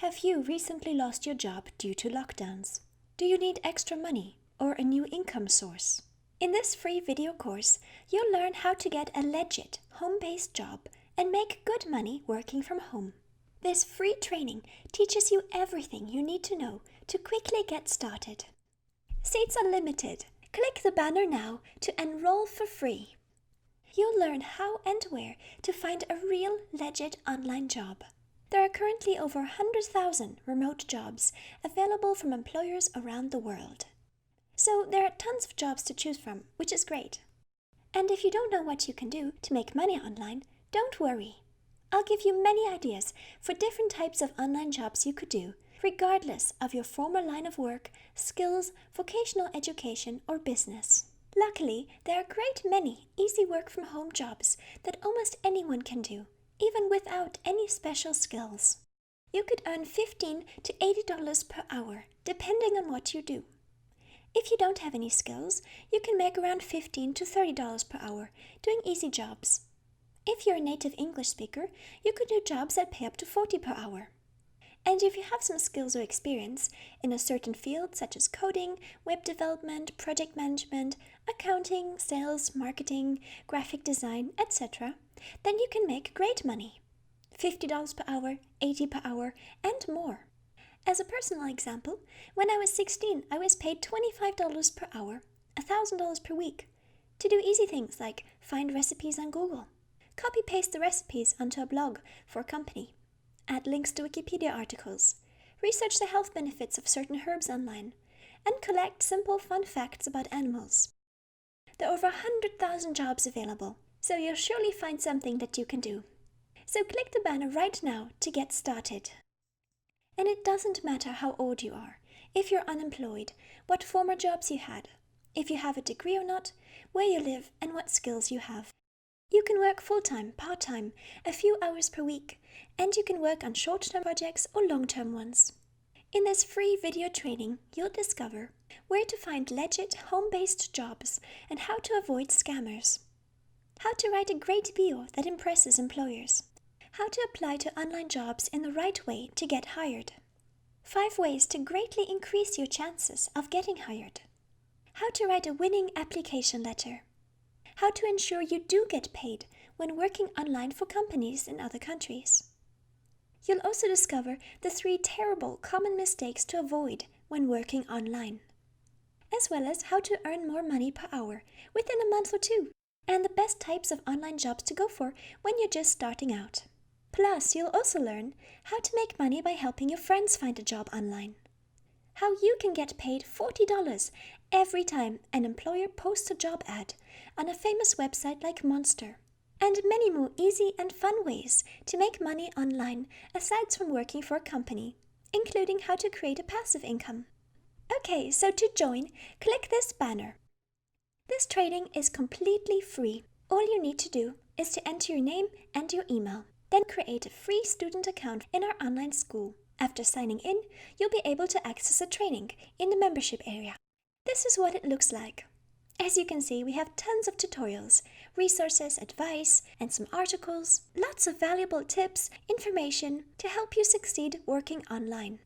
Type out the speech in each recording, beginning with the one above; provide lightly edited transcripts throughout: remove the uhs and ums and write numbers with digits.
Have you recently lost your job due to lockdowns? Do you need extra money or a new income source? In this free video course, you'll learn how to get a legit home-based job and make good money working from home. This free training teaches you everything you need to know to quickly get started. Seats are limited. Click the banner now to enroll for free. You'll learn how and where to find a real, legit online job. There are currently over 100,000 remote jobs available from employers around the world. So there are tons of jobs to choose from, which is great. And if you don't know what you can do to make money online, don't worry. I'll give you many ideas for different types of online jobs you could do, regardless of your former line of work, skills, vocational education, or business. Luckily, there are a great many easy work-from-home jobs that almost anyone can do, even without any special skills. You could earn $15 to $80 per hour, depending on what you do. If you don't have any skills, you can make around $15 to $30 per hour doing easy jobs. If you're a native English speaker, you could do jobs that pay up to $40 per hour. And if you have some skills or experience in a certain field such as coding, web development, project management, accounting, sales, marketing, graphic design, etc., then you can make great money. $50 per hour, $80 per hour, and more. As a personal example, when I was 16, I was paid $25 per hour, $1,000 per week, to do easy things like find recipes on Google, copy-paste the recipes onto a blog for a company, add links to Wikipedia articles, research the health benefits of certain herbs online, and collect simple fun facts about animals. There are over 100,000 jobs available, so you'll surely find something that you can do. So click the banner right now to get started. And it doesn't matter how old you are, if you're unemployed, what former jobs you had, if you have a degree or not, where you live, and what skills you have. You can work full-time, part-time, a few hours per week, and you can work on short-term projects or long-term ones. In this free video training, you'll discover where to find legit home-based jobs and how to avoid scammers. How to write a great bio that impresses employers. How to apply to online jobs in the right way to get hired. 5 ways to greatly increase your chances of getting hired. How to write a winning application letter. How to ensure you do get paid when working online for companies in other countries. You'll also discover the 3 terrible common mistakes to avoid when working online, as well as how to earn more money per hour within a month or 2, and the best types of online jobs to go for when you're just starting out. Plus, you'll also learn how to make money by helping your friends find a job online. How you can get paid $40 every time an employer posts a job ad on a famous website like Monster. And many more easy and fun ways to make money online aside from working for a company, including how to create a passive income. Okay, so to join, click this banner. This training is completely free. All you need to do is to enter your name and your email. Then create a free student account in our online school. After signing in, you'll be able to access a training in the membership area. This is what it looks like. As you can see, we have tons of tutorials, resources, advice, and some articles. Lots of valuable tips, information to help you succeed working online.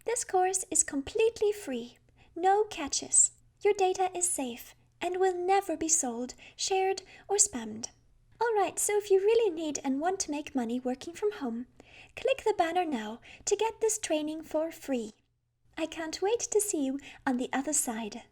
This course is completely free. No catches. Your data is safe and will never be sold, shared, or spammed. Alright, so if you really need and want to make money working from home, click the banner now to get this training for free. I can't wait to see you on the other side.